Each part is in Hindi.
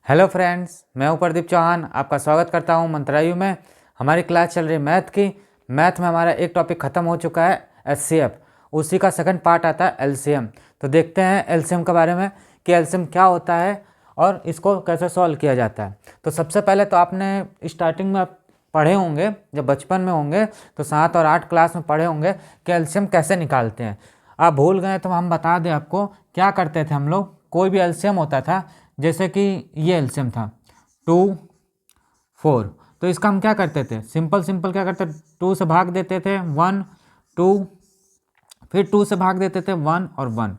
हेलो फ्रेंड्स, मैं हूं प्रदीप चौहान। आपका स्वागत करता हूं मंत्रायु में। हमारी क्लास चल रही है मैथ की। मैथ में हमारा एक टॉपिक ख़त्म हो चुका है एचसीएफ, उसी का सेकंड पार्ट आता है एलसीएम। तो देखते हैं एलसीएम के बारे में कि एलसीएम क्या होता है और इसको कैसे सॉल्व किया जाता है। तो सबसे पहले तो आपने स्टार्टिंग में पढ़े होंगे, जब बचपन में होंगे तो 7 और 8 क्लास में पढ़े होंगे कि एलसीएम कैसे निकालते हैं। आप भूल गए तो हम बता दें आपको क्या करते थे हम लोग। कोई भी एलसीएम होता था, जैसे कि ये एलसीएम था 2 4, तो इसका हम क्या करते थे, सिंपल क्या करते, 2 से भाग देते थे 1 2, फिर 2 से भाग देते थे 1 और 1,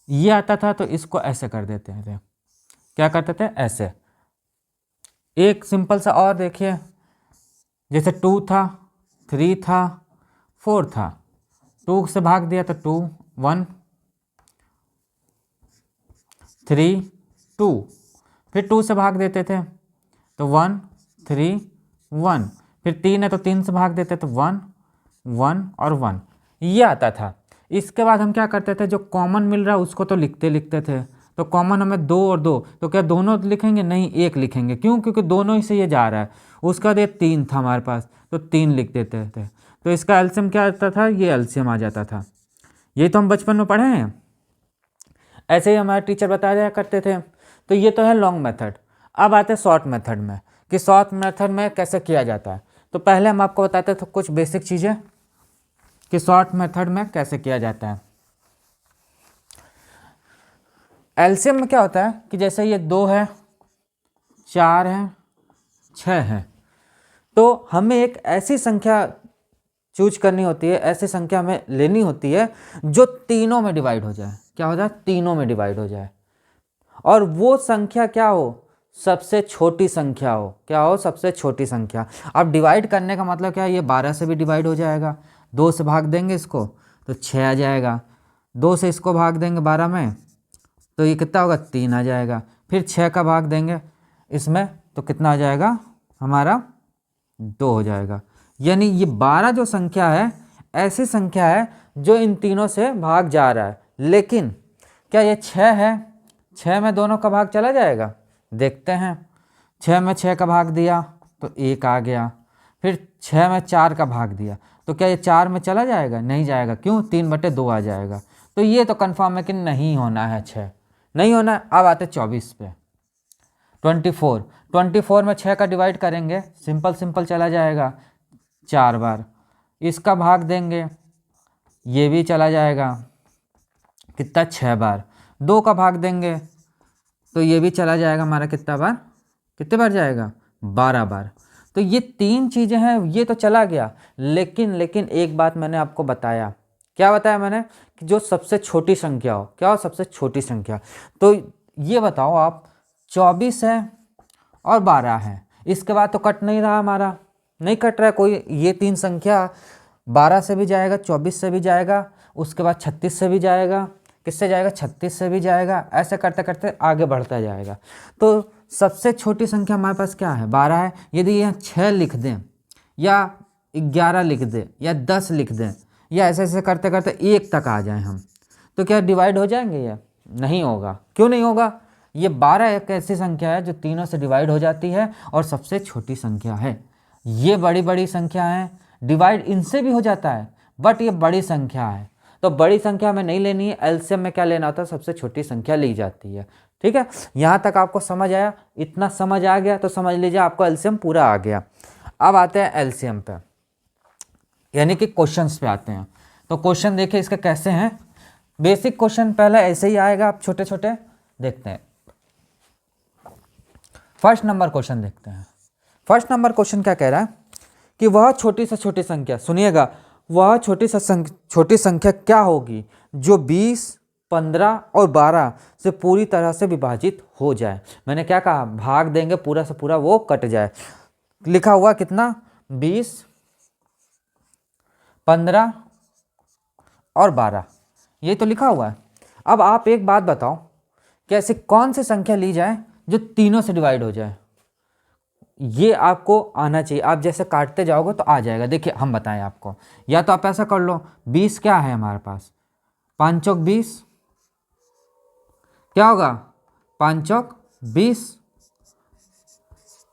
ये आता था तो इसको ऐसे कर देते थे। क्या करते थे, ऐसे। एक सिंपल सा और देखिए, जैसे 2 था, 3 था, 4 था, 2 से भाग दिया तो 2 1 3 2, फिर 2 से भाग देते थे तो 1 3 1, फिर 3 है तो 3 से भाग देते तो 1 1 और 1, ये आता था। इसके बाद हम क्या करते थे, जो कॉमन मिल रहा है उसको तो लिखते थे। तो कॉमन हमें 2 और 2, तो क्या दोनों लिखेंगे? नहीं, एक लिखेंगे। क्यों? क्योंकि दोनों ही से ये जा रहा है। उसका बाद ये 3 था हमारे पास, तो 3 लिख देते थे। तो इसका एलसीएम क्या आता था, ये एलसीएम आ जाता था। ये तो हम बचपन में पढ़े हैं, ऐसे ही हमारे टीचर बताया करते थे। तो ये तो है लॉन्ग मेथड। अब आते हैं शॉर्ट मेथड में कि शॉर्ट मेथड में कैसे किया जाता है। तो पहले हम आपको बताते थे कुछ बेसिक चीज़ें कि शॉर्ट मेथड में कैसे किया जाता है। एलसीएम में क्या होता है कि जैसे ये 2 है, 4 है, 6 है, तो हमें एक ऐसी संख्या चूज करनी होती है, ऐसी संख्या हमें लेनी होती है जो तीनों में डिवाइड हो जाए। क्या हो जाए? तीनों में डिवाइड हो जाए। और वो संख्या क्या हो? सबसे छोटी संख्या हो। क्या हो? सबसे छोटी संख्या। अब डिवाइड करने का मतलब क्या है, ये 12 से भी डिवाइड हो जाएगा। 2 से भाग देंगे इसको तो 6 आ जाएगा। 2 से इसको भाग देंगे 12 में तो ये कितना होगा? 3 आ जाएगा। फिर 6 का भाग देंगे इसमें तो कितना आ जाएगा हमारा? 2 हो जाएगा। यानी ये 12 जो संख्या है, ऐसी संख्या है जो इन तीनों से भाग जा रहा है। लेकिन क्या ये 6 है? 6 में दोनों का भाग चला जाएगा? देखते हैं। 6 में 6 का भाग दिया तो 1 आ गया। फिर 6 में 4 का भाग दिया तो क्या ये 4 में चला जाएगा? नहीं जाएगा। क्यों? 3/2 आ जाएगा। तो ये तो कन्फर्म है कि नहीं होना है, 6 नहीं होना है। अब आते 24 पे। 24 में 6 का डिवाइड करेंगे, सिंपल चला जाएगा 4 बार। इसका भाग देंगे, ये भी चला जाएगा कितना? 6 बार। 2 का भाग देंगे तो ये भी चला जाएगा हमारा कितना बार? कितने बार जाएगा? 12 बार। तो ये 3 चीज़ें हैं, ये तो चला गया। लेकिन एक बात मैंने आपको बताया। क्या बताया मैंने? कि जो सबसे छोटी संख्या हो। क्या हो? सबसे छोटी संख्या। तो ये बताओ आप, 24 है और 12 है, इसके बाद तो कट नहीं रहा हमारा, नहीं कट रहा है कोई। ये 3 संख्या 12 से भी जाएगा, 24 से भी जाएगा, उसके बाद 36 से भी जाएगा। किससे जाएगा? 36 से भी जाएगा। ऐसे करते करते आगे बढ़ता जाएगा। तो सबसे छोटी संख्या हमारे पास क्या है? 12 है। यदि यहाँ 6 लिख दें या 11 लिख दें या 10 लिख दें या ऐसे ऐसे करते करते 1 तक आ जाएं हम, तो क्या डिवाइड हो जाएंगे? ये नहीं होगा। क्यों नहीं होगा? ये 12 एक ऐसी संख्या है जो तीनों से डिवाइड हो जाती है और सबसे छोटी संख्या है। ये बड़ी बड़ी संख्या है, डिवाइड इनसे भी हो जाता है, बट ये बड़ी संख्या है। तो बड़ी संख्या में नहीं लेनी है, एलसीएम में क्या लेना होता है? सबसे छोटी संख्या ली जाती है। ठीक है, यहाँ तक आपको समझ आया? इतना समझ आ गया तो समझ लीजिए आपको एलसीएम पूरा आ गया। अब आते हैं एलसीएम पे, यानी कि क्वेश्चंस पे आते हैं। तो क्वेश्चन देखिए इसके कैसे हैं। बेसिक क्वेश्चन पहले ऐसे ही आएगा, आप छोटे छोटे देखते हैं। फर्स्ट नंबर क्वेश्चन देखते हैं। फर्स्ट नंबर क्वेश्चन क्या कह रहा है कि वह छोटी से छोटी संख्या, सुनिएगा, वह छोटी संख्या क्या होगी जो 20, 15 और 12 से पूरी तरह से विभाजित हो जाए। मैंने क्या कहा? भाग देंगे पूरा से पूरा वो कट जाए। लिखा हुआ कितना? 20, 15 और 12, ये तो लिखा हुआ है। अब आप एक बात बताओ कि ऐसी कौन सी संख्या ली जाए जो तीनों से डिवाइड हो जाए? ये आपको आना चाहिए। आप जैसे काटते जाओगे तो आ जाएगा। देखिए हम बताएं आपको, या तो आप ऐसा कर लो, 20 क्या है हमारे पास? 5 चौक 20, क्या होगा? 5 चौक 20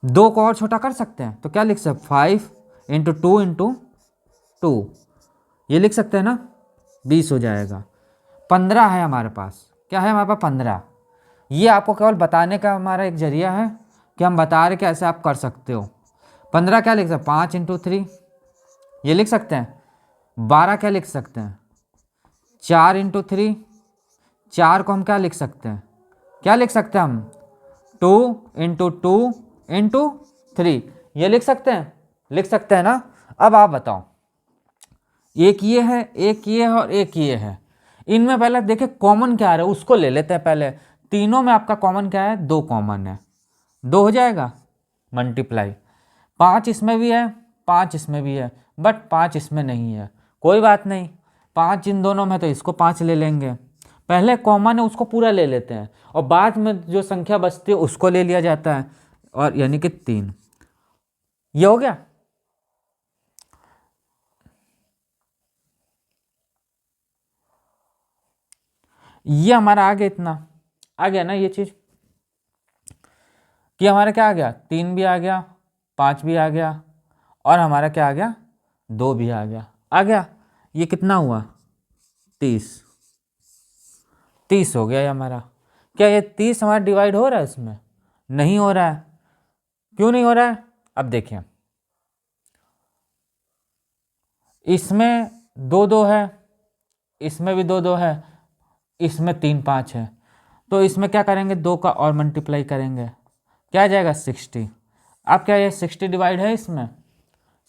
2 को और छोटा कर सकते हैं, तो क्या लिख सकते हैं 5 इंटू 2 इंटू 2, ये लिख सकते हैं ना, 20 हो जाएगा। 15 है हमारे पास, क्या है हमारे पास 15। ये आपको केवल बताने का हमारा एक जरिया है कि हम बता रहे कि ऐसे आप कर सकते हो। 15 क्या लिख सकते हैं 5 इंटू 3, ये लिख सकते हैं। 12 क्या लिख सकते हैं 4 इंटू 3, 4 को हम क्या लिख सकते हैं, क्या लिख सकते हैं हम 2 इंटू 2 इंटू 3, ये लिख सकते हैं, लिख सकते हैं ना। अब आप बताओ, एक ये है, एक ये है और एक ये है, इनमें पहले देखिए कॉमन क्या आ रहा है उसको ले लेते हैं पहले। तीनों में आपका कॉमन क्या है 2 कॉमन है, 2 हो जाएगा मल्टीप्लाई। 5 इसमें भी है, 5 इसमें भी है, बट 5 इसमें नहीं है, कोई बात नहीं। 5 इन दोनों में तो इसको 5 ले लेंगे, पहले कॉमन है उसको पूरा ले लेते हैं और बाद में जो संख्या बचती है उसको ले लिया जाता है, और यानी कि 3, ये हो गया। ये हमारा आ गया, इतना आ गया ना ये चीज कि हमारा क्या आ गया 3 भी आ गया, 5 भी आ गया, और हमारा क्या आ गया 2 भी आ गया, आ गया। ये कितना हुआ 30, 30 हो गया ये हमारा। क्या ये 30 हमारा डिवाइड हो रहा है इसमें, नहीं हो रहा है, क्यों नहीं हो रहा है। अब देखिए इसमें 2 2 है, इसमें भी 2 2 है, इसमें 3 5 है, तो इसमें क्या करेंगे 2 का और मल्टीप्लाई करेंगे, क्या आ जाएगा 60। अब क्या ये 60 डिवाइड है इसमें,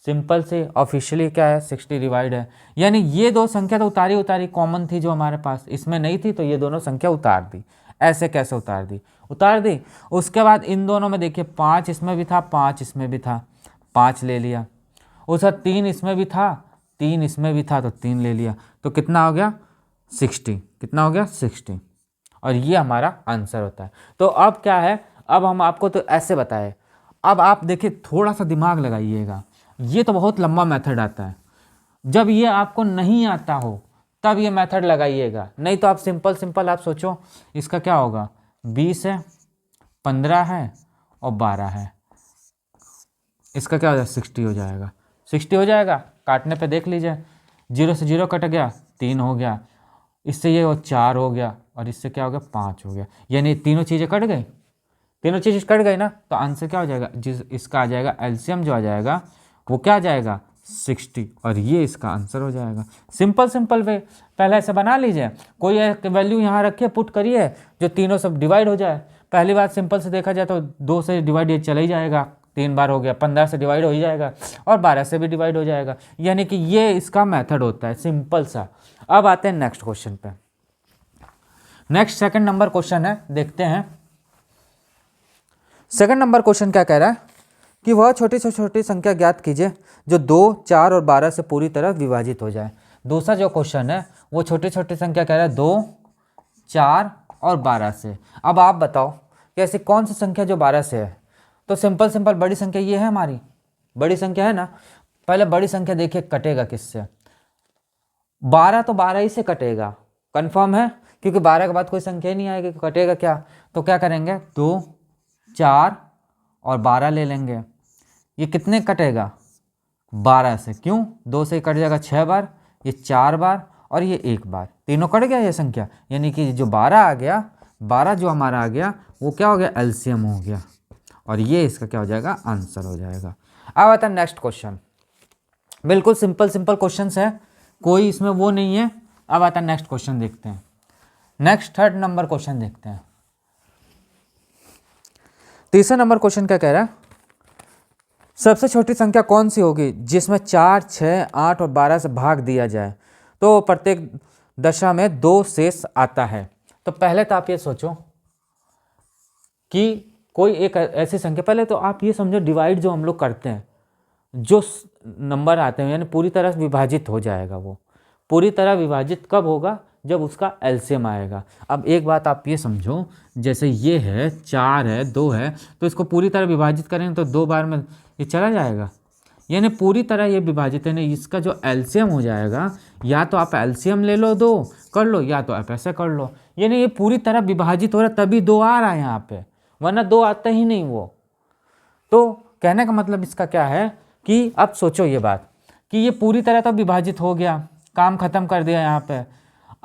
सिंपल से ऑफिशियली क्या है 60 डिवाइड है, यानी ये 2 संख्या तो उतारी उतारी कॉमन थी जो हमारे पास, इसमें नहीं थी तो ये दोनों संख्या उतार दी। ऐसे कैसे उतार दी, उतार दी। उसके बाद इन दोनों में देखिए 5 इसमें भी था, 5 इसमें भी था, 5 ले लिया। उसका 3 इसमें भी था, 3 इसमें भी था, तो 3 ले लिया, तो कितना हो गया 60, कितना हो गया 60, और ये हमारा आंसर होता है। तो अब क्या है, अब हम आपको तो ऐसे बताए, अब आप देखिए थोड़ा सा दिमाग लगाइएगा, ये तो बहुत लंबा मेथड आता है, जब ये आपको नहीं आता हो तब ये मेथड लगाइएगा, नहीं तो आप सिंपल सिंपल आप सोचो इसका क्या होगा 20 है, 15 है और 12 है, इसका क्या हो जाएगा 60 हो जाएगा, 60 हो जाएगा। काटने पे देख लीजिए 0 से 0 कट गया, 3 हो गया, इससे ये 4 हो गया, और इससे क्या हो गया 5 हो गया, यानी तीनों चीज़ें कट गई, तीनों चीज़ें कट गई ना, तो आंसर क्या हो जाएगा, जिस इसका आ जाएगा एलसीएम जो आ जाएगा वो क्या आ जाएगा 60, और ये इसका आंसर हो जाएगा। सिंपल सिंपल वे, पहले ऐसे बना लीजिए, कोई एक वैल्यू यहाँ रखिए, पुट करिए, जो तीनों सब डिवाइड हो जाए। पहली बात सिंपल से देखा जाए तो 2 से डिवाइड ये चला ही जाएगा, 3 बार हो गया, 15 से डिवाइड हो ही जाएगा, और 12 से भी डिवाइड हो जाएगा, यानी कि ये इसका मेथड होता है सिंपल सा। अब आते हैं नेक्स्ट क्वेश्चन पे। नेक्स्ट सेकंड नंबर क्वेश्चन है, देखते हैं सेकंड नंबर क्वेश्चन क्या कह रहा है कि वह छोटी से छोटी संख्या ज्ञात कीजिए जो 2, 4 और 12 से पूरी तरह विभाजित हो जाए। दूसरा जो क्वेश्चन है वो छोटी छोटी संख्या कह रहा है 2, 4 और 12 से। अब आप बताओ कि ऐसी कौन सी संख्या जो 12 से है, तो सिंपल सिंपल बड़ी संख्या ये है, हमारी बड़ी संख्या है ना। पहले बड़ी संख्या देखिए कटेगा किससे, 12 तो 12 ही से कटेगा, कंफर्म है, क्योंकि 12 के बाद कोई संख्या ही नहीं आएगी, कटेगा क्या, तो क्या करेंगे 2, 4 और 12 ले लेंगे। ये कितने कटेगा 12 से, क्यों 2 से कट जाएगा 6 बार, ये 4 बार और ये 1 बार, तीनों कट गया ये संख्या, यानी कि जो 12 आ गया, 12 जो हमारा आ गया वो क्या हो गया एलसीएम हो गया, और ये इसका क्या हो जाएगा आंसर हो जाएगा। अब आता है नेक्स्ट क्वेश्चन, बिल्कुल सिंपल सिंपल क्वेश्चन है, कोई इसमें वो नहीं है। अब आता है नेक्स्ट क्वेश्चन, देखते हैं नेक्स्ट थर्ड नंबर क्वेश्चन देखते हैं। तीसरा नंबर क्वेश्चन क्या कह रहा है, सबसे छोटी संख्या कौन सी होगी जिसमें 4, 6, 8 और 12 से भाग दिया जाए तो प्रत्येक दशा में 2 शेष आता है। तो पहले तो आप ये सोचो कि कोई एक ऐसी संख्या, पहले तो आप ये समझो डिवाइड जो हम लोग करते हैं, जो नंबर आते हैं यानी पूरी तरह से विभाजित हो जाएगा, वो पूरी तरह विभाजित कब होगा जब उसका एलसीएम आएगा। अब एक बात आप ये समझो, जैसे ये है 4 है 2 है, तो इसको पूरी तरह विभाजित करेंगे तो 2 बार में ये चला जाएगा, यानी पूरी तरह ये विभाजित है, यानी इसका जो एलसीएम हो जाएगा, या तो आप एलसीएम ले लो 2 कर लो, या तो आप ऐसे कर लो, यानी ये पूरी तरह विभाजित हो रहा है तभी 2 आ रहा है यहाँ पे, वरना 2 आता ही नहीं वो। तो कहने का मतलब इसका क्या है कि अब सोचो ये बात कि ये पूरी तरह तो विभाजित हो गया, काम खत्म कर दिया यहाँ पे।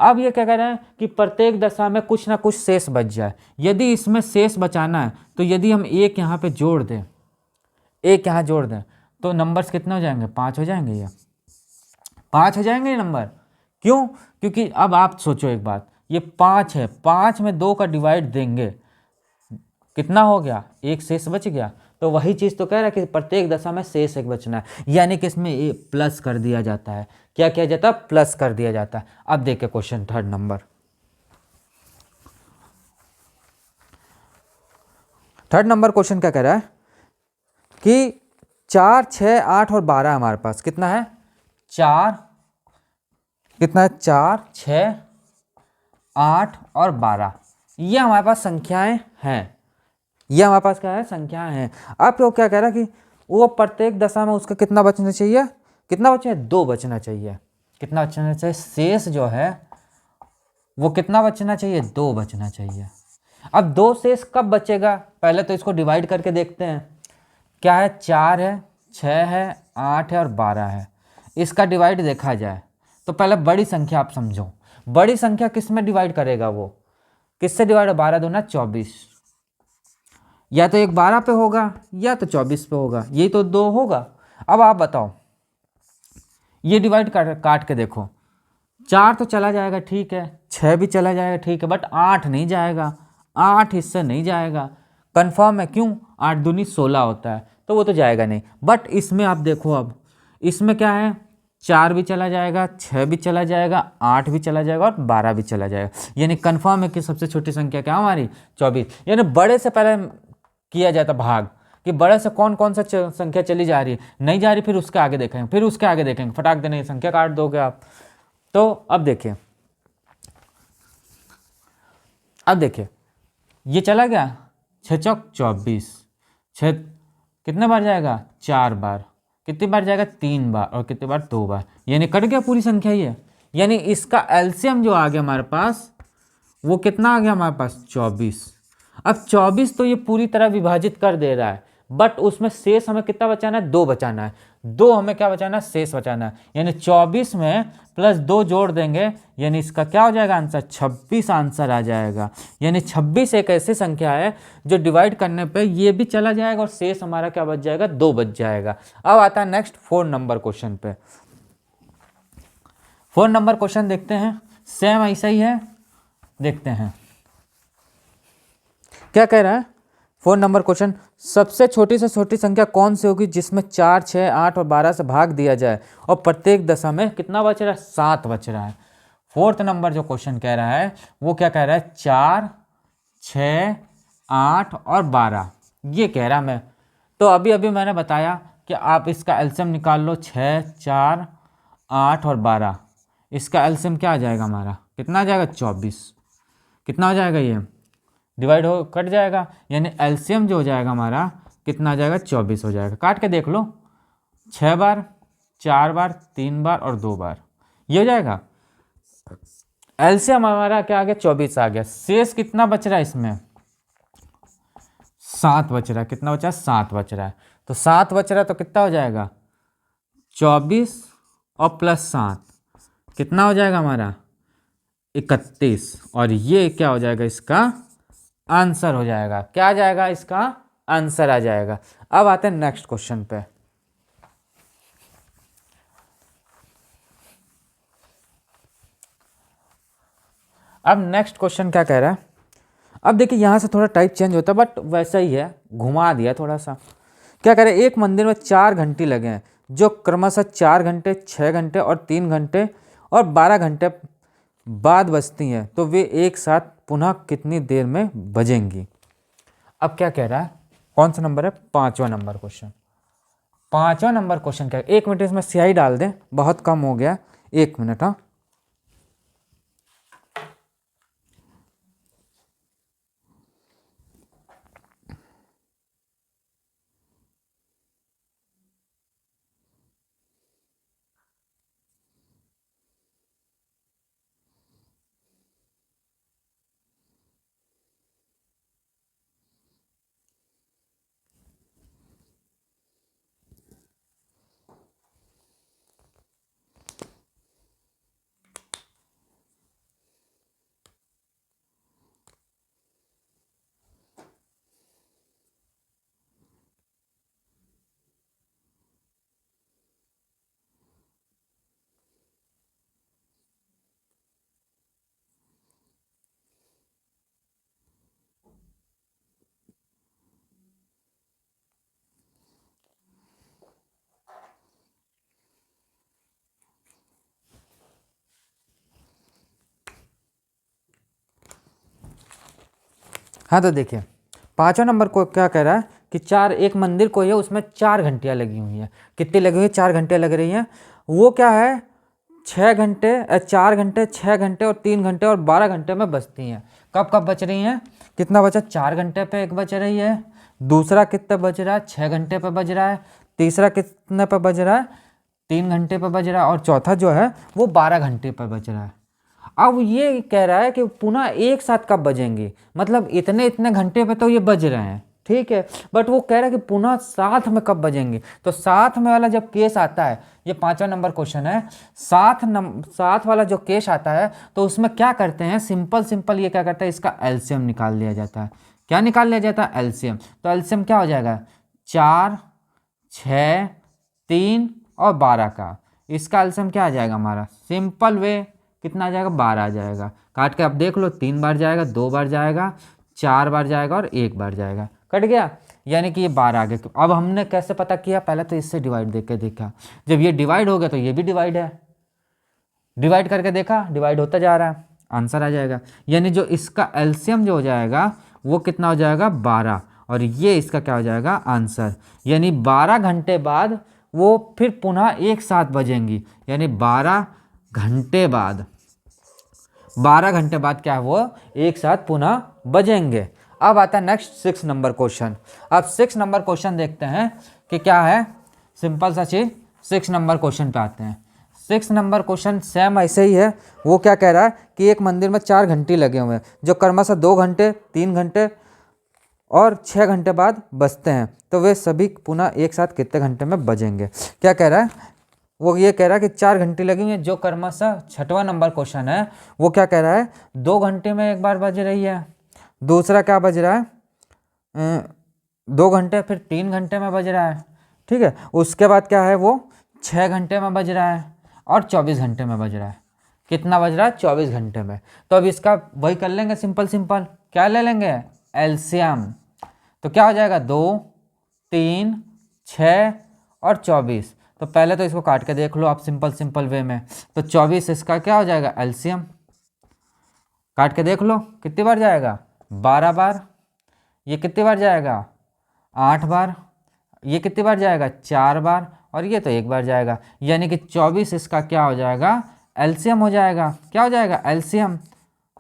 अब ये क्या कह रहे हैं कि प्रत्येक दशा में कुछ ना कुछ शेष बच जाए। यदि इसमें शेष बचाना है तो यदि हम एक यहाँ पे जोड़ दें, एक यहाँ जोड़ दें, तो नंबर्स कितने हो जाएंगे? 5 हो जाएंगे। ये 5 हो जाएंगे ये नंबर। क्यों? क्योंकि अब आप सोचो एक बात, ये 5 है, 5 में 2 का डिवाइड देंगे, कितना हो गया? एक शेष बच गया। तो वही चीज़ तो कह रहा है कि प्रत्येक दशा में शेष एक बचना है, यानी कि इसमें ए प्लस कर दिया जाता है। क्या किया जाता है? प्लस कर दिया जाता है। अब देखिए question third number, third number question क्या कह रहा है कि 4, 6, 8 और 12 हमारे पास कितना है? 4, कितना है? 4, 6, 8 और 12, ये हमारे पास संख्याएं हैं। ये हमारे पास क्या है? संख्याएं हैं। अब वो क्या कह रहा है कि वो प्रत्येक दशा में उसका कितना बचना चाहिए? कितना बचे? 2 बचना चाहिए। कितना बचना चाहिए? शेष जो है वो कितना बचना चाहिए? 2 बचना चाहिए। अब 2 शेष कब बचेगा? पहले तो इसको डिवाइड करके देखते हैं। क्या है? 4 है, 6 है, 8 है और 12 है। इसका डिवाइड देखा जाए तो पहले बड़ी संख्या आप समझो। बड़ी संख्या किस में डिवाइड करेगा? वो किससे डिवाइड? 12 दूना 24, या तो एक 12 पे होगा या तो 24 पे होगा, यही तो 2 होगा। अब आप बताओ, ये डिवाइड काट के देखो, 4 तो चला जाएगा ठीक है, 6 भी चला जाएगा ठीक है, बट 8 नहीं जाएगा, 8 इससे नहीं जाएगा। कंफर्म है? क्यों? 8 दूनी 16 होता है, तो वो तो जाएगा नहीं। बट इसमें आप देखो, अब इसमें क्या है? 4 भी चला जाएगा, 6 भी चला जाएगा, 8 भी चला जाएगा और 12 भी चला जाएगा। यानी कंफर्म है कि सबसे छोटी संख्या क्या हमारी? 24। यानी बड़े से पहले किया जाता भाग कि बड़े से कौन कौन सा संख्या चली जा रही है, नहीं जा रही, फिर उसके आगे देखेंगे, फिर उसके आगे देखेंगे, फटाक देने ये संख्या काट दोगे आप। तो अब देखिए, अब देखिए ये चला गया, 6 चौक 24, 6 कितने बार जाएगा? 4 बार। कितनी बार जाएगा? 3 बार। और कितनी बार? 2 बार। यानी कट गया पूरी संख्या ये। यानी इसका एलसीएम जो आ गया हमारे पास, वो कितना आ गया हमारे पास? 24। अब 24 तो ये पूरी तरह विभाजित कर दे रहा है, बट उसमें शेष हमें कितना बचाना है? 2 बचाना है। 2 हमें क्या बचाना है? शेष बचाना है। यानी 24 में प्लस 2 जोड़ देंगे, यानी इसका क्या हो जाएगा आंसर? 26 आंसर आ जाएगा। यानी 26 एक ऐसी संख्या है जो डिवाइड करने पे ये भी चला जाएगा और शेष हमारा क्या बच जाएगा? 2 बच जाएगा। अब आता है नेक्स्ट 4 नंबर क्वेश्चन पे। 4 नंबर क्वेश्चन देखते हैं, सेम ऐसा ही है, देखते हैं क्या कह रहा है। 4 नंबर क्वेश्चन, सबसे छोटी से छोटी संख्या कौन सी होगी जिसमें 4, 6, 8 और 12 से भाग दिया जाए और प्रत्येक दशा में कितना बच रहा है? 7 बच रहा है। 4th नंबर जो क्वेश्चन कह रहा है वो क्या कह रहा है? 4, 6, 8 और 12, ये कह रहा मैं। तो अभी अभी मैंने बताया कि आप इसका एलसीएम निकाल लो, 6, 4, 8 और 12, इसका एलसीएम क्या आ जाएगा हमारा? कितना आ जाएगा? 24। कितना हो जाएगा? ये डिवाइड हो कट जाएगा, यानी एलसीएम जो हो जाएगा हमारा कितना आ जाएगा? 24 हो जाएगा। काट के देख लो, 6 बार, 4 बार, 3 बार और 2 बार, ये हो जाएगा। एलसीएम हमारा क्या आ गया? 24 आ गया। शेष कितना बच रहा है इसमें? 7 बच रहा है। कितना बचा? 7 बच रहा है। तो 7 बच रहा है तो कितना हो जाएगा? 24 और प्लस 7 कितना हो जाएगा हमारा? 31। और ये क्या हो जाएगा? इसका आंसर हो जाएगा। क्या आ जाएगा? इसका आंसर आ जाएगा। अब आते हैं नेक्स्ट क्वेश्चन पे। अब नेक्स्ट क्वेश्चन क्या कह रहा है? अब देखिए यहां से थोड़ा टाइप चेंज होता है, बट वैसा ही है, घुमा दिया थोड़ा सा। क्या कह रहे हैं? एक मंदिर में 4 घंटी लगे हैं जो क्रमशः 4 घंटे, 6 घंटे और 3 घंटे और 12 घंटे बाद बजती हैं, तो वे एक साथ पुनः कितनी देर में बजेंगी? अब क्या कह रहा है? कौन सा नंबर है? 5वां नंबर क्वेश्चन। 5वां नंबर क्वेश्चन क्या है? 1 मिनट इसमें स्याही डाल दें, बहुत कम हो गया, 1 मिनट। हाँ, हाँ तो देखिए 5वां नंबर को क्या कह रहा है कि एक मंदिर को है उसमें 4 घंटियाँ लगी हुई हैं। कितनी लगी हुई है? 4 घंटियाँ लग रही हैं। वो क्या है 6 घंटे 4 घंटे 6 घंटे और 3 घंटे और 12 घंटे में बचती हैं। कब कब बच रही हैं? कितना बचा? 4 घंटे पे एक बच रही है, दूसरा कितने बज रहा है? 6 घंटे पे बज रहा है, तीसरा कितने पे बज रहा है? 3 घंटे पे बज रहा है, और चौथा जो है वो 12 घंटे पे बज रहा है। अब ये कह रहा है कि पुनः एक साथ कब बजेंगी, मतलब इतने इतने घंटे पे तो ये बज रहे हैं, ठीक है, बट वो कह रहा है कि पुनः साथ में कब बजेंगे। तो साथ में वाला जब केस आता है, ये 5वां नंबर क्वेश्चन है, साथ वाला जो केस आता है तो उसमें क्या करते हैं, सिंपल ये क्या करता है, इसका एलसीएम निकाल लिया जाता है। क्या निकाल लिया जाता है? एलसीएम। तो एलसीएम क्या हो जाएगा? 4, 6, 3 और 12 का, इसका एलसीएम क्या आ जाएगा हमारा? सिंपल वे कितना आ जाएगा? 12 आ जाएगा। काट के आप देख लो, 3 बार जाएगा, 2 बार जाएगा, 4 बार जाएगा और 1 बार जाएगा। कट गया, यानी कि ये 12 आ गया। अब हमने कैसे पता किया? पहले तो इससे डिवाइड देख के देखा, जब ये डिवाइड हो गया तो ये भी डिवाइड है, डिवाइड करके देखा, डिवाइड होता जा रहा है, आंसर आ जाएगा। यानी जो इसका एलसीएम जो हो जाएगा वो कितना हो जाएगा? 12, और ये इसका क्या हो जाएगा? आंसर। यानी 12 घंटे बाद वो फिर पुनः एक साथ बजेंगी, यानी 12 घंटे बाद, 12 घंटे बाद क्या है, वो एक साथ पुनः बजेंगे। अब आता है नेक्स्ट 6 नंबर क्वेश्चन। अब 6 नंबर क्वेश्चन देखते हैं कि क्या है, सिंपल सा चीज। 6 नंबर क्वेश्चन पे आते हैं। 6 नंबर क्वेश्चन सेम ऐसे ही है। वो क्या कह रहा है कि एक मंदिर में 4 घंटे लगे हुए हैं जो क्रमशः 2 घंटे, 3 घंटे और 6 घंटे बाद बजते हैं, तो वे सभी पुनः एक साथ कितने घंटे में बजेंगे? क्या कह रहा है? वो ये कह रहा है कि 4 घंटे लगी हुई है, जो क्रमशः 6वां नंबर क्वेश्चन है वो क्या कह रहा है? 2 घंटे में एक बार बज रही है, दूसरा क्या बज रहा है? 2 घंटे, फिर 3 घंटे में बज रहा है, ठीक है। उसके बाद क्या है, वो 6 घंटे में बज रहा है और 24 घंटे में बज रहा है। कितना बज रहा है? 24 घंटे में। तो अब इसका वही कर लेंगे, सिंपल क्या ले लेंगे? एलसीएम। तो क्या हो जाएगा? 2, 3, 6 और 24। तो पहले तो इसको काट के देख लो आप सिंपल वे में। तो 24 इसका क्या हो जाएगा? एलसीएम। काट के देख लो कितनी बार जाएगा? 12 बार। ये कितनी बार जाएगा? 8 बार। ये कितनी बार जाएगा? 4 बार। और ये तो 1 बार जाएगा, यानी कि 24 इसका क्या हो जाएगा? एलसीएम हो जाएगा। क्या हो जाएगा? एलसीएम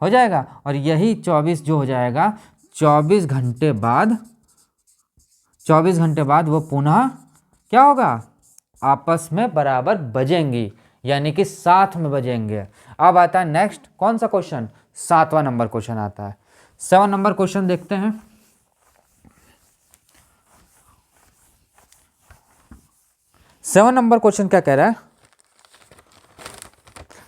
हो जाएगा। और यही 24 जो हो जाएगा 24 घंटे बाद, 24 घंटे बाद वो पुनः क्या होगा? आपस में बराबर बजेंगी, यानी कि साथ में बजेंगे। अब आता है नेक्स्ट कौन सा क्वेश्चन? 7वां नंबर क्वेश्चन आता है। 7 नंबर क्वेश्चन देखते हैं। 7 नंबर क्वेश्चन क्या कह रहा है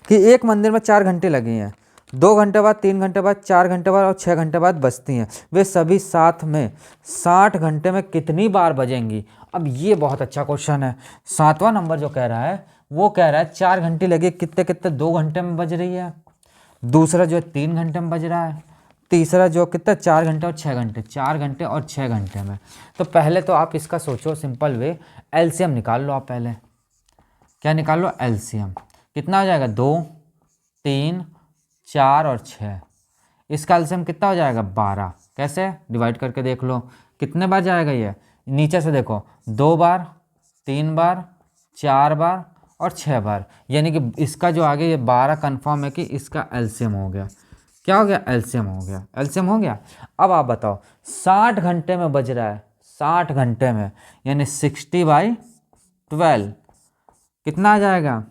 कि एक मंदिर में 4 घंटे लगी हैं, 2 घंटे बाद, 3 घंटे बाद, 4 घंटे बाद और 6 घंटे बाद बजती हैं। वे सभी साथ में 60 घंटे में कितनी बार बजेंगी? अब ये बहुत अच्छा क्वेश्चन है। 7वां नंबर जो कह रहा है वो कह रहा है 4 घंटे लगे, कितने कितने? 2 घंटे में बज रही है। दूसरा जो है 3 घंटे में बज रहा है। तीसरा जो कितना? 4 घंटे और 6 घंटे, 4 घंटे और 6 घंटे में। तो पहले तो आप इसका सोचो सिंपल वे, एलसीएम निकाल लो आप पहले। क्या निकाल लो? एलसीएम। कितना हो जाएगा? 2, 3, 4 और 6। इसका एलसीएम कितना हो जाएगा? 12। कैसे? डिवाइड करके देख लो कितने बार जाएगा ये। नीचे से देखो, 2 बार, 3 बार, 4 बार और 6 बार, यानी कि इसका जो आगे ये 12 कन्फर्म है कि इसका एलसीएम हो गया। क्या हो गया? एलसीएम हो गया। एलसीएम हो गया। अब आप बताओ 60 घंटे में बज रहा है, 60 घंटे में, यानी 60/12 कितना आ जाएगा?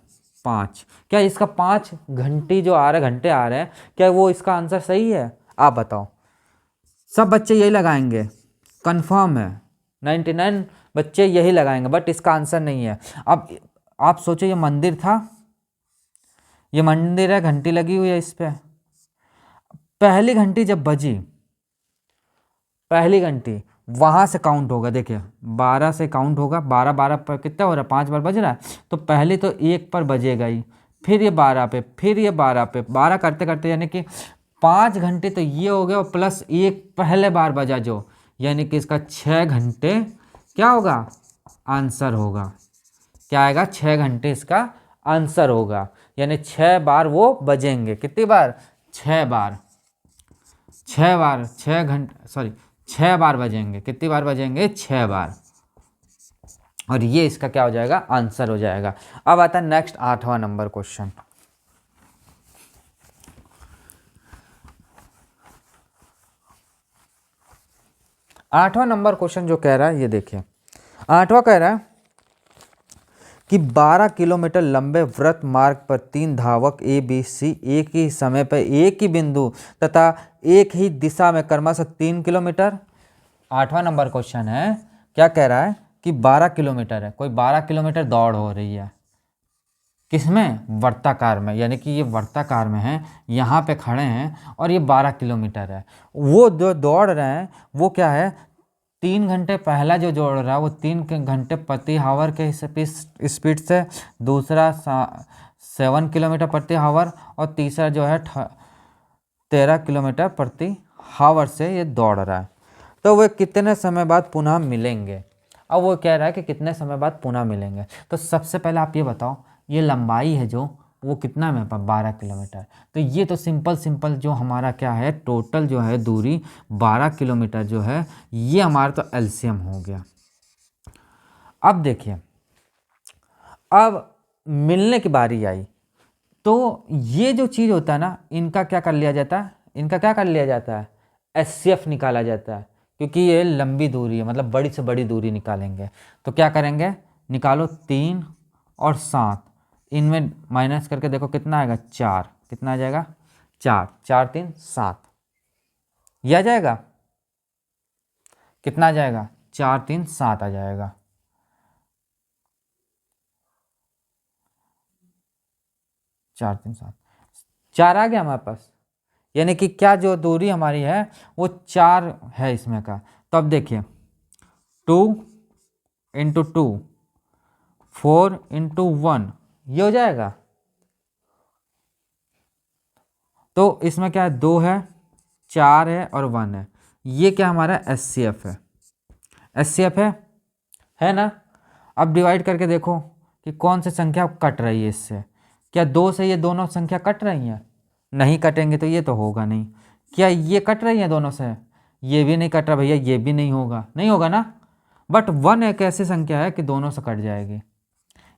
5। क्या इसका 5 घंटे जो आ रहे, घंटे आ रहे हैं, क्या वो इसका आंसर सही है? आप बताओ। सब बच्चे यही लगाएंगे, कंफर्म है, 99 बच्चे यही लगाएंगे, बट इसका आंसर नहीं है। अब आप सोचो ये मंदिर था, ये मंदिर है, घंटी लगी हुई है इस पे। पहली घंटी जब बजी, पहली घंटी वहां से काउंट होगा। देखिए 12 से काउंट होगा, 12 पर कितना हो रहा है? 5 बार बज रहा है। तो पहले तो 1 पर बजेगा ही, फिर ये 12 पे, फिर ये 12 पे, 12 करते करते यानी कि 5 घंटे तो ये हो गया, प्लस 1 पहले बार बजा जो, यानी कि इसका 6 घंटे क्या होगा? आंसर होगा। क्या आएगा? 6 घंटे इसका आंसर होगा, यानी 6 बार वो बजेंगे। कितनी बार? 6 बार। 6 बार, 6 घंटे, सॉरी 6 बार बजेंगे। कितनी बार बजेंगे? 6 बार। और ये इसका क्या हो जाएगा? आंसर हो जाएगा। अब आता है नेक्स्ट 8वां नंबर क्वेश्चन। 8वां नंबर क्वेश्चन जो कह रहा है, ये देखिए 8वां कह रहा है कि 12 किलोमीटर लंबे वृत्त मार्ग पर 3 धावक ए बी सी एक ही समय पर एक ही बिंदु तथा एक ही दिशा में क्रमशः 3 किलोमीटर। 8वां नंबर क्वेश्चन है, क्या कह रहा है कि 12 किलोमीटर है, कोई 12 किलोमीटर दौड़ हो रही है। किसमें? वर्ताकार में, यानी कि ये वर्ताकार में है, यहाँ पे खड़े हैं और ये 12 किलोमीटर है। वो जो दौड़ रहे हैं वो क्या है? 3 घंटे पहला जो दौड़ रहा है वो 3 घंटे प्रति हावर के स्पीड से, दूसरा 7 किलोमीटर प्रति हावर और तीसरा जो है 13 किलोमीटर प्रति हावर से ये दौड़ रहा है। तो वे कितने समय बाद पुनः मिलेंगे? अब वो कह रहा है कि कितने समय बाद पुनः मिलेंगे। तो सबसे पहले आप ये बताओ, ये लंबाई है जो, वो कितना में? 12 किलोमीटर। तो ये तो सिंपल जो हमारा क्या है, टोटल जो है दूरी 12 किलोमीटर जो है, ये हमारा तो एलसीएम हो गया। अब देखिए, अब मिलने की बारी आई, तो ये जो चीज़ होता है ना, इनका क्या कर लिया जाता है? इनका क्या कर लिया जाता है? एचसीएफ निकाला जाता है, क्योंकि ये लंबी दूरी है, मतलब बड़ी से बड़ी दूरी निकालेंगे। तो क्या करेंगे? निकालो 3 और 7, इनमें माइनस करके देखो कितना आएगा? 4। कितना आ जाएगा? 4, 4 3 7, यह आ जाएगा। कितना आ जाएगा? 4 3 7 आ जाएगा। 4 3 7, 4 आ गया हमारे पास। यानी कि क्या जो दूरी हमारी है वो 4 है इसमें का। तो अब देखिए 2 × 2, 4 × 1, ये हो जाएगा। तो इसमें क्या है? 2 है, 4 है और 1 है। ये क्या हमारा एचसीएफ है? एचसीएफ है ना? अब डिवाइड करके देखो कि कौन सी संख्या कट रही है इससे। क्या 2 से ये दोनों संख्या कट रही हैं? नहीं कटेंगे तो ये तो होगा नहीं। क्या ये कट रही हैं दोनों से? ये भी नहीं कट रहा भैया, ये भी नहीं होगा, नहीं होगा ना। बट 1 एक ऐसी संख्या है कि दोनों से कट जाएगी,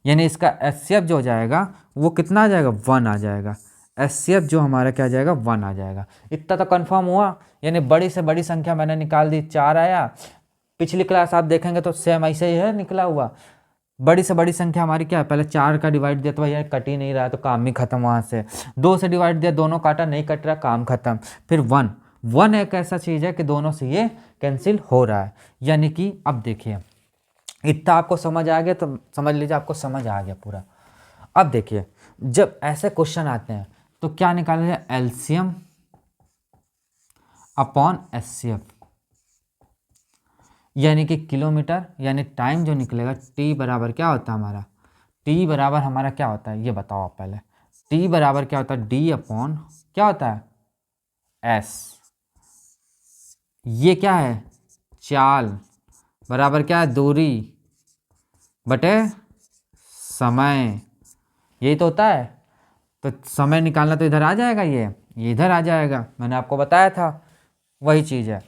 यानी इसका एचसीएफ जो हो जाएगा वो कितना आ जाएगा? 1 आ जाएगा। एचसीएफ जो हमारा क्या आ जाएगा? 1 आ जाएगा। इतना तो कंफर्म हुआ, यानी बड़ी से बड़ी संख्या मैंने निकाल दी, 4 आया। पिछली क्लास आप देखेंगे तो सेम ऐसे ही है निकला हुआ। बड़ी से बड़ी संख्या हमारी क्या है? पहले 4 का डिवाइड दिया तो भैया कट ही नहीं रहा, तो काम ही खत्म। वहाँ से 2 से डिवाइड दिया, दोनों काटा, नहीं कट रहा, काम खत्म। फिर 1 एक ऐसा चीज़ है कि दोनों से ये कैंसिल हो रहा है। यानी कि अब देखिए, इतना आपको समझ आ गया तो समझ लीजिए आपको समझ आ गया पूरा। अब देखिए, जब ऐसे क्वेश्चन आते हैं तो क्या निकाला जाए? एलसीएम अपॉन एचसीएफ, यानी कि किलोमीटर, यानी टाइम जो निकलेगा टी बराबर क्या होता है हमारा? टी बराबर हमारा क्या होता है? ये बताओ आप पहले। टी बराबर क्या होता है? डी अपॉन क्या होता है? एस। ये क्या है? चाल बराबर क्या है? दूरी बटे समय, यही तो होता है। तो समय निकालना तो इधर आ जाएगा, ये इधर आ जाएगा, मैंने आपको बताया था, वही चीज़ है।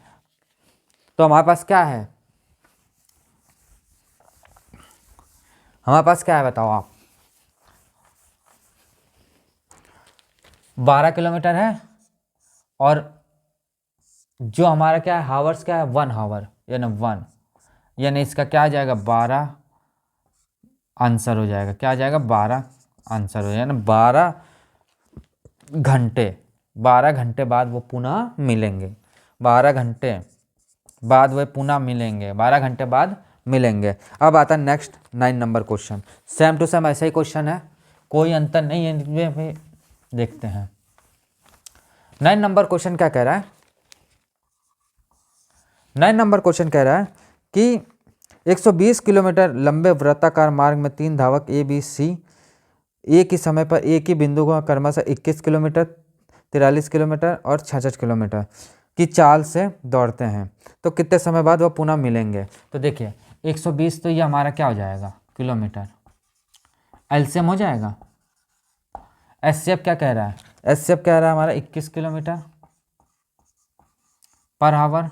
तो हमारे पास क्या है? हमारे पास क्या है बताओ आप? 12 किलोमीटर है, और जो हमारा क्या है? हावर्स क्या है? 1 हावर, यानी 1, यानी इसका क्या आ जाएगा? 12 आंसर हो जाएगा। क्या आ जाएगा? 12 आंसर हो जाएगा, 12 घंटे। 12 घंटे बाद वो पुनः मिलेंगे। 12 घंटे बाद वे पुनः मिलेंगे, 12 घंटे बाद मिलेंगे। अब आता है next 9 number question. Same to same ऐसा ही क्वेश्चन है, कोई अंतर नहीं है इनमें भी। देखते हैं 9 नंबर क्वेश्चन क्या कह रहा है। 9 नंबर क्वेश्चन कह रहा है कि 120 किलोमीटर लंबे वृत्ताकार मार्ग में 3 धावक ए बी सी एक ही समय पर एक ही बिंदु को क्रमशः 21 किलोमीटर, 43 किलोमीटर और 66 किलोमीटर की चाल से दौड़ते हैं, तो कितने समय बाद वह पुनः मिलेंगे? तो देखिए 120 तो ये हमारा क्या हो जाएगा? किलोमीटर। एलसीएम हो जाएगा। एचसीएफ क्या कह रहा है? एचसीएफ कह रहा है हमारा 21 kilometre, per hour,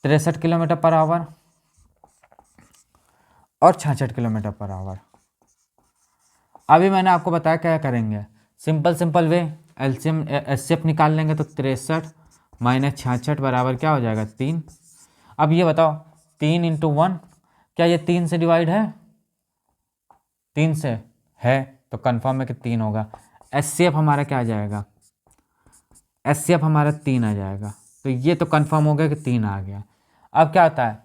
63 kilometre per hour और 66 किलोमीटर पर आवर। अभी मैंने आपको बताया क्या करेंगे, सिंपल वे एलसीएम एचसीएफ निकाल लेंगे। तो 63 माइनस 66 बराबर क्या हो जाएगा 3। अब ये बताओ 3 इंटू 1, क्या ये 3 से डिवाइड है? 3 से है तो कंफर्म है कि 3 होगा। एचसीएफ हमारा क्या आ जाएगा? एचसीएफ हमारा 3 आ जाएगा। तो ये तो कंफर्म हो गया कि 3 आ गया। अब क्या होता है,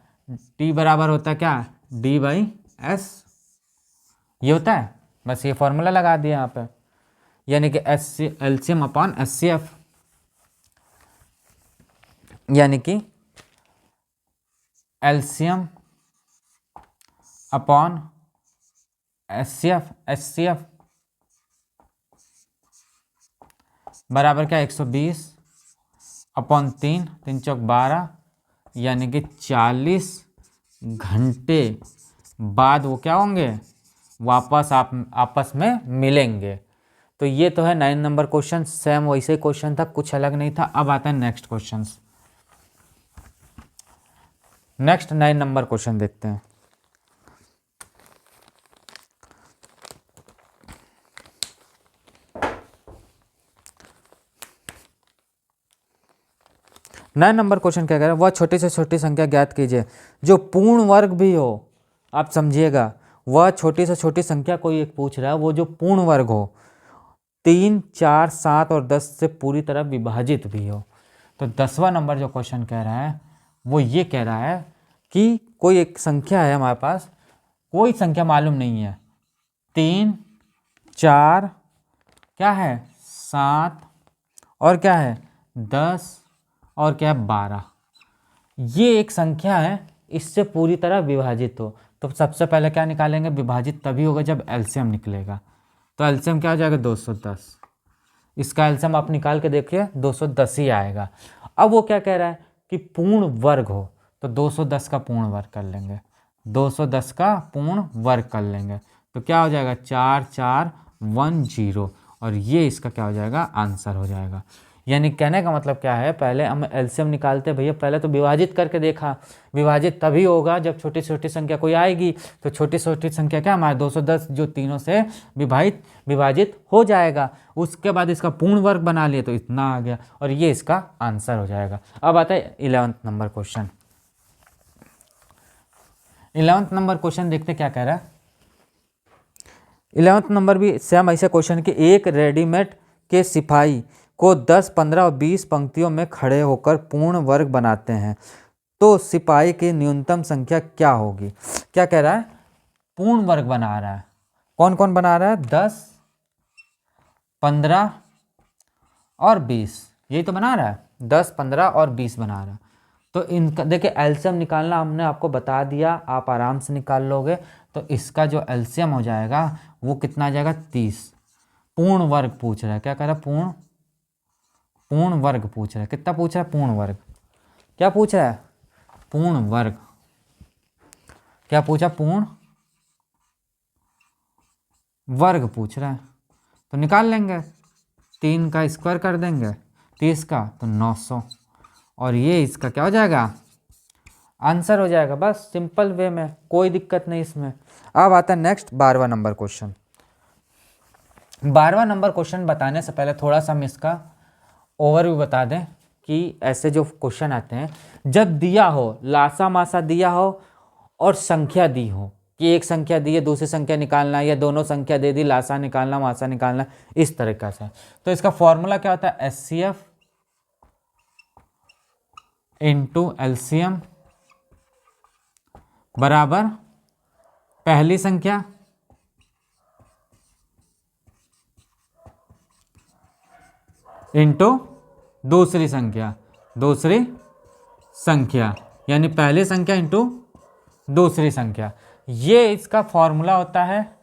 टी बराबर होता है क्या, डी बाई एस, ये होता है। बस ये फॉर्मूला लगा दिया यहाँ पे, यानी कि एलसीएम अपॉन एचसीएफ, यानी कि एलसीएम अपॉन एचसीएफ बराबर क्या 120 अपॉन 3, 3 चौक 12, यानी कि 40 घंटे बाद वो क्या होंगे, वापस आपस में मिलेंगे। तो ये तो है 9 नंबर क्वेश्चन, सेम वैसे क्वेश्चन था, कुछ अलग नहीं था। अब आता है next question. Next 9 number question देखते हैं। नया नंबर क्वेश्चन क्या कह रहा है, वह छोटी से छोटी संख्या ज्ञात कीजिए जो पूर्ण वर्ग भी हो। आप समझिएगा, वह छोटी से छोटी संख्या कोई एक पूछ रहा है, वो जो पूर्ण वर्ग हो, 3, 4, 7 और 10 से पूरी तरह विभाजित भी हो। तो 10वां नंबर जो क्वेश्चन कह रहा है वो ये कह रहा है कि कोई एक संख्या है हमारे पास, कोई संख्या मालूम नहीं है, 3, 4 क्या है 7 और क्या है 10 और क्या है 12, ये एक संख्या है, इससे पूरी तरह विभाजित हो। तो सबसे पहले क्या निकालेंगे, विभाजित तभी होगा जब एलसीएम निकलेगा। तो एलसीएम क्या हो जाएगा 210, इसका एलसीएम आप निकाल के देखिए 210 ही आएगा। अब वो क्या कह रहा है कि पूर्ण वर्ग हो, तो 210 का पूर्ण वर्ग कर लेंगे, 210 का पूर्ण वर्ग कर लेंगे। तो क्या हो जाएगा 4410, और ये इसका क्या हो जाएगा आंसर हो जाएगा। यानी कहने का मतलब क्या है, पहले हम एलसीएम निकालते भैया, पहले तो विभाजित करके देखा, विभाजित तभी होगा जब छोटी छोटी संख्या कोई आएगी। तो छोटी छोटी संख्या क्या हमारा 210 जो तीनों से विभाजित हो जाएगा, उसके बाद इसका पूर्ण वर्ग बना लिए तो इतना आ गया, और ये इसका आंसर हो जाएगा। अब आता है 11वां नंबर क्वेश्चन। 11वां नंबर क्वेश्चन देखते क्या कह रहा है। 11वां नंबर भी सेम ऐसे क्वेश्चन कि एक रेडीमेड के सिपाही को 10, 15 और 20 पंक्तियों में खड़े होकर पूर्ण वर्ग बनाते हैं, तो सिपाही की न्यूनतम संख्या क्या होगी। क्या कह रहा है, पूर्ण वर्ग बना रहा है, कौन कौन बना रहा है 10, 15 और 20, यही तो बना रहा है, 10, 15 और 20 बना रहा है। तो इनका देखिए एलसीएम निकालना हमने आपको बता दिया, आप आराम से निकाल लोगे। तो इसका जो एलसीएम हो जाएगा वो कितना आ जाएगा 30। पूर्ण वर्ग पूछ रहा है, क्या कह रहा है पूर्ण वर्ग पूछ रहा है। कितना पूछ रहा है, पूर्ण वर्ग। क्या पूछ रहा है, पूर्ण वर्ग। क्या पूछा, पूर्ण वर्ग पूछ रहा है। तो निकाल लेंगे, 3 का स्क्वायर कर देंगे 30 का, तो 900, और ये इसका क्या हो जाएगा आंसर हो जाएगा। बस सिंपल वे में, कोई दिक्कत नहीं इसमें। अब आता है नेक्स्ट 12वां नंबर क्वेश्चन। 12वां नंबर क्वेश्चन बताने से पहले थोड़ा सा हम इसका ओवरव्यू बता दें कि ऐसे जो क्वेश्चन आते हैं, जब दिया हो लासा मासा दिया हो और संख्या दी हो, कि एक संख्या दी है दूसरी संख्या निकालना, या दोनों संख्या दे दी लासा निकालना मासा निकालना, इस तरीका से। तो इसका फॉर्मूला क्या होता है, एचसीएफ इंटू एलसीएम बराबर पहली संख्या इंटू दूसरी संख्या, यानी पहली संख्या इंटू दूसरी संख्या, ये इसका फॉर्मूला होता है।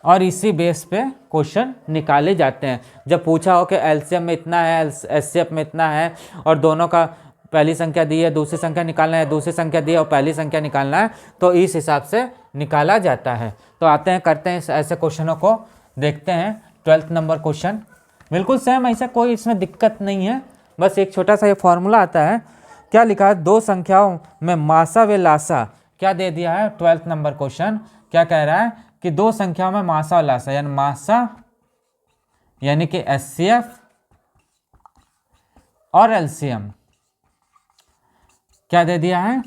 और इसी बेस पे क्वेश्चन निकाले जाते हैं। जब पूछा हो कि एलसीएम में इतना है, एचसीएफ में इतना है, और दोनों का पहली संख्या दी है दूसरी संख्या निकालना है, दूसरी संख्या दी है और पहली संख्या निकालना है, तो इस हिसाब से निकाला जाता है। तो आते हैं करते हैं ऐसे क्वेश्चनों को, देखते हैं 12th नंबर क्वेश्चन। बिल्कुल सेम, ऐसा कोई इसमें दिक्कत नहीं है, बस एक छोटा सा ये फॉर्मूला आता है। क्या लिखा है, दो संख्याओं में मासा व लासा, क्या दे दिया है 12th नंबर क्वेश्चन, क्या कह रहा है कि दो संख्याओं में मासा और लासा, यानी मासा यानी कि HCF और LCM क्या दे दिया है,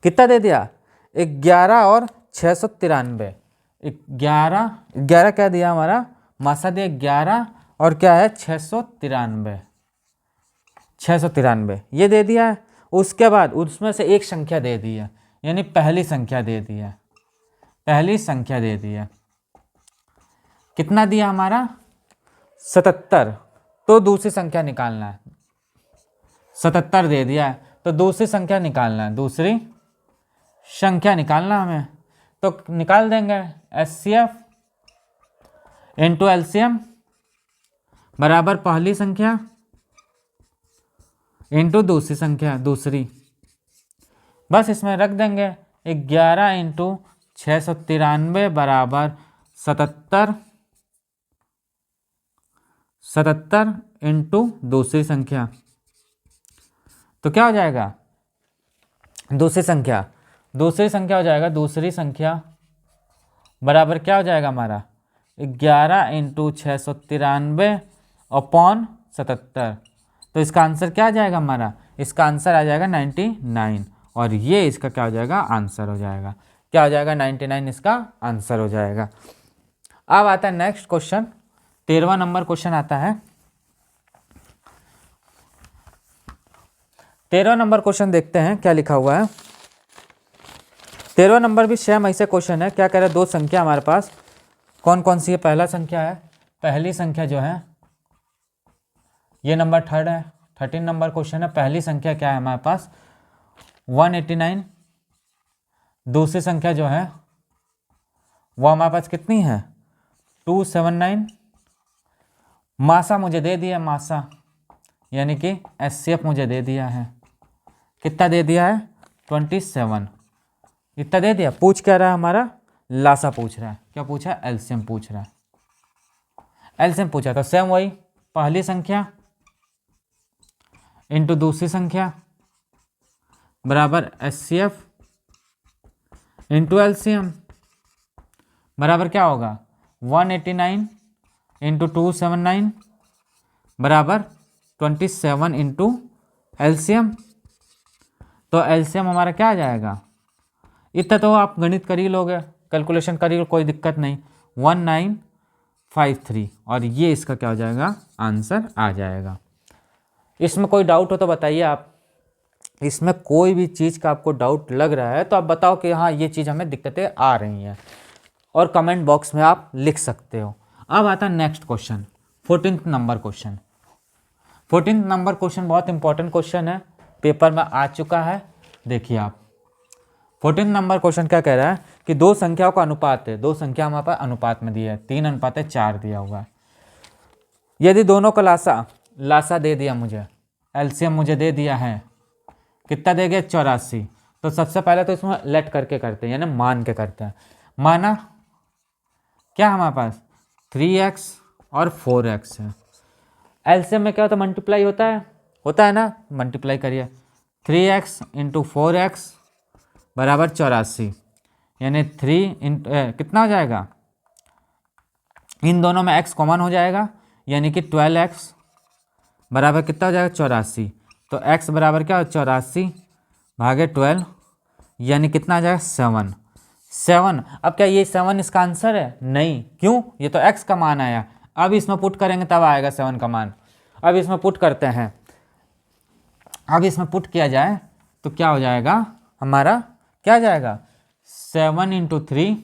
कितना दे दिया, 11 और 693। 11 क्या दिया हमारा, मासा दिया 11 और क्या है 693 ये दे दिया है। उसके बाद उसमें से एक संख्या दे दी है, यानी पहली संख्या दे दी है, पहली संख्या दे दी है, कितना दिया हमारा 77, तो दूसरी संख्या निकालना है। 77 दे दिया है तो दूसरी संख्या निकालना है, दूसरी संख्या निकालना हमें, तो निकाल देंगे HCF इंटू LCM बराबर पहली संख्या इंटू दूसरी संख्या, दूसरी, बस इसमें रख देंगे 11 इंटू 693 बराबर 77 इंटू दूसरी संख्या, तो क्या हो जाएगा, दूसरी संख्या हो जाएगा, दूसरी संख्या बराबर क्या हो जाएगा हमारा 11 इंटू 693 अपॉन 77, तो इसका आंसर क्या आ जाएगा हमारा, इसका आंसर आ जाएगा 99, और ये इसका क्या हो जाएगा, आंसर हो जाएगा, क्या हो जाएगा 99 इसका आंसर हो जाएगा। अब आता है नेक्स्ट क्वेश्चन, 13वां नंबर क्वेश्चन आता है। 13वां नंबर क्वेश्चन देखते हैं क्या लिखा हुआ है। 13वां नंबर भी सेम ऐसे क्वेश्चन है। क्या कह रहा है, दो संख्या हमारे पास कौन कौन सी है, पहला संख्या है, पहली संख्या जो है ये नंबर थर्ड है, 13 नंबर क्वेश्चन है। पहली संख्या क्या है हमारे पास 189, दूसरी संख्या जो है वो हमारे पास कितनी है 279, मासा मुझे दे दिया, मासा यानी कि HCF मुझे दे दिया है, कितना दे दिया है 27, इतना दे दिया। पूछ क्या रहा है हमारा, लासा पूछ रहा है, क्या पूछा है LCM पूछ रहा है, LCM पूछा तो सेम वही, पहली संख्या इंटू दूसरी संख्या बराबर HCF इंटू LCM बराबर क्या होगा 189 इंटू 279 बराबर 27 इंटू LCM, तो LCM हमारा क्या आ जाएगा, इतना तो आप गणित कर ही लोगे, कैलकुलेशन कर ही, कोई दिक्कत नहीं, 1953, और ये इसका क्या हो जाएगा, आंसर आ जाएगा। इसमें कोई डाउट हो तो बताइए आप, इसमें कोई भी चीज़ का आपको डाउट लग रहा है तो आप बताओ कि हाँ ये चीज़ हमें दिक्कतें आ रही हैं, और कमेंट बॉक्स में आप लिख सकते हो। अब आता है next question, 14th number question. 14th number question बहुत इंपॉर्टेंट क्वेश्चन है, पेपर में आ चुका है। देखिए आप 14th नंबर क्वेश्चन क्या कह रहा है कि दो संख्याओं का अनुपात है, दो संख्या हमारे पास अनुपात में दिया है, 3:4 दिया हुआ है। यदि दोनों का लासा दे दिया मुझे, LCM मुझे दे दिया है, कितना दे गया 84, तो सबसे पहले तो इसमें लेट करके करते हैं, यानी मान के करते हैं। माना क्या हमारे पास 3x और 4x है, LCM में क्या होता है मल्टीप्लाई होता है ना, मल्टीप्लाई करिए 3x इंटू 4x बराबर 84, यानी 3 इंटू कितना हो जाएगा, इन दोनों में x कॉमन हो जाएगा, यानी कि 12x बराबर कितना हो जाएगा 84, तो x बराबर क्या हो 84 भागे 12, यानी कितना आ जाएगा 7। अब क्या ये 7 इसका आंसर है, नहीं, क्यों, ये तो x का मान आया, अब इसमें पुट करेंगे तब आएगा 7 का मान। अब इसमें पुट करते हैं, अब इसमें पुट किया जाए तो क्या हो जाएगा हमारा, क्या जाएगा 7 इंटू 3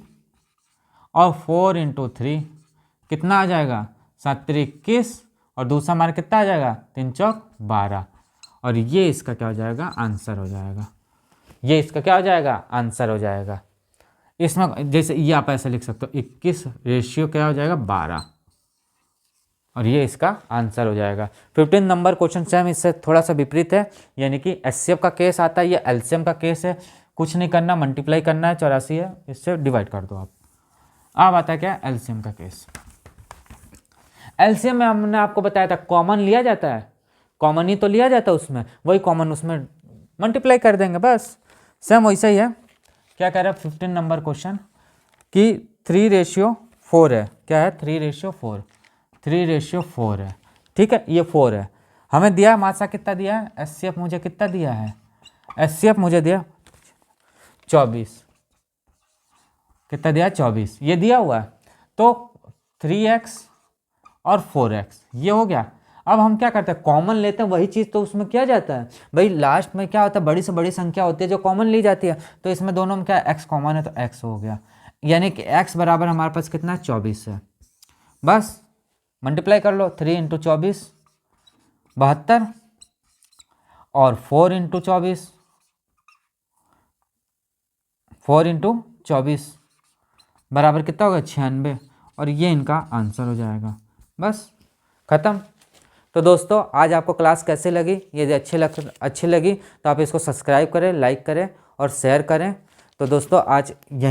और 4 इंटू 3 कितना आ जाएगा 7×3=21, और दूसरा हमारा कितना आ जाएगा 3×4=12, और ये इसका क्या हो जाएगा आंसर हो जाएगा, ये इसका क्या हो जाएगा आंसर हो जाएगा। इसमें जैसे ये आप ऐसे लिख सकते हो 21 रेशियो क्या हो जाएगा 12, और ये इसका आंसर हो जाएगा। 15 नंबर क्वेश्चन सेम इससे थोड़ा सा विपरीत है, यानी कि HCF का केस आता है, ये LCM का केस है, कुछ नहीं करना, मल्टीप्लाई करना है, 84 है, इससे डिवाइड कर दो आप। अब आता है क्या LCM का केस। LCM में हमने आपको बताया था कॉमन लिया जाता है, कॉमन ही तो लिया जाता है उसमें, वही कॉमन उसमें मल्टीप्लाई कर देंगे बस। सेम वैसा ही है। क्या कह रहा है 15 नंबर क्वेश्चन कि 3:4 है। क्या है 3:4, 3:4 है। ठीक है, ये 4 है। हमें दिया है मासा कितना दिया है, एचसीएफ मुझे कितना दिया है, एचसीएफ मुझे दिया 24, कितना दिया 24, ये दिया हुआ है। तो 3x और 4x ये हो गया। अब हम क्या करते हैं, कॉमन लेते हैं, वही चीज़ तो उसमें किया जाता है भाई। लास्ट में क्या होता है, बड़ी से बड़ी संख्या होती है जो कॉमन ली जाती है। तो इसमें दोनों में क्या x कॉमन है तो x हो गया, यानी कि x बराबर हमारे पास कितना 24 है। बस मल्टीप्लाई कर लो, 3 × 24 72, और 4 × 24 बराबर कितना होगा 96, और ये इनका आंसर हो जाएगा। बस ख़त्म। तो दोस्तों आज आपको क्लास कैसे लगी, यदि अच्छी लगी तो आप इसको सब्सक्राइब करें, लाइक करें और शेयर करें। तो दोस्तों आज यहीं